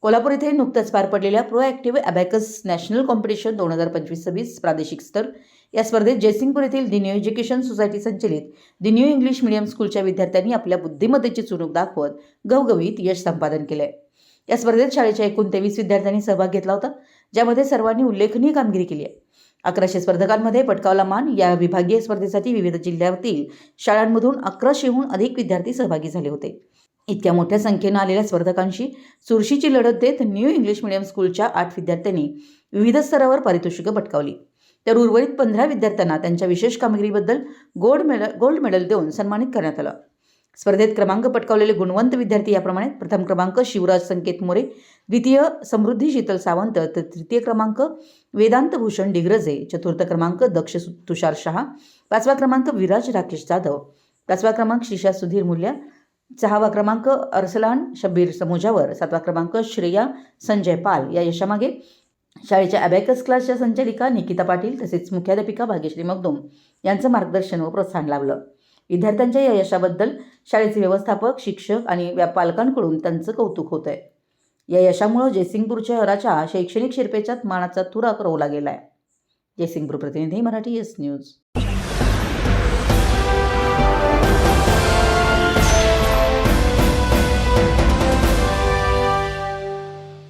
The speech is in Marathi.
कोल्हापूर येथे नुकत्याच पार पडलेल्या प्रोॲक्टिव्ह अबॅकस नॅशनल कॉम्पिटिशन 2025-26 प्रादेशिक स्तर या स्पर्धेत जयसिंगपूर येथील द न्यू एज्युकेशन सोसायटी संचलित द न्यू इंग्लिश मीडियम स्कूलच्या विद्यार्थ्यांनी आपल्या बुद्धिमत्तेची चुणूक दाखवत घवघवीत यश संपादन केले। या स्पर्धेत शाळेच्या एकूण 23 विद्यार्थ्यांनी सहभाग घेतला होता, ज्यामध्ये सर्वांनी उल्लेखनीय कामगिरी केली आहे। 1100 स्पर्धकांमध्ये पटकावला मान। या विभागीय स्पर्धेसाठी विविध जिल्ह्यातील शाळांमधून 1100हून अधिक विद्यार्थी सहभागी झाले होते। इतक्या मोठ्या संख्येने आलेल्या स्पर्धकांशी चुरशीची लढत देत न्यू इंग्लिश मीडियम स्कूलच्या 8 विद्यार्थ्यांनी विविध स्तरावर पारितोषिकं पटकावली, तर उर्वरित 15 विद्यार्थ्यांना त्यांच्या विशेष कामगिरीबद्दल गोल्ड मेडल देऊन सन्मानित करण्यात आलं। स्पर्धेत क्रमांक पटकावलेले गुणवंत विद्यार्थी याप्रमाणे: प्रथम क्रमांक शिवराज संकेत मोरे, द्वितीय समृद्धी शीतल सावंत, तर तृतीय क्रमांक वेदांत भूषण डिग्रजे, चतुर्थ क्रमांक दक्ष तुषार शहा, पाचवा क्रमांक विराज राकेश जाधव, पाचवा क्रमांक शिशा सुधीर मुल्या, 6वा क्रमांक अरसलान शब्बीर समोजावर, 7वा क्रमांक श्रेया संजय पाल। या यशामागे शाळेच्या अबॅकस क्लासच्या संचालिका निकिता पाटील तसेच मुख्याध्यापिका भाग्यश्री मगदूम यांचं मार्गदर्शन व प्रोत्साहन लाभलं। विद्यार्थ्यांच्या या यशाबद्दल शाळेचे व्यवस्थापक, शिक्षक आणि पालकांकडून त्यांचं कौतुक होत आहे। या यशामुळे जयसिंगपूर शहराच्या शैक्षणिक शिरपेच्यात मानाचा तुरा रोवला गेलाय। जयसिंगपूर प्रतिनिधी, मराठी एस न्यूज।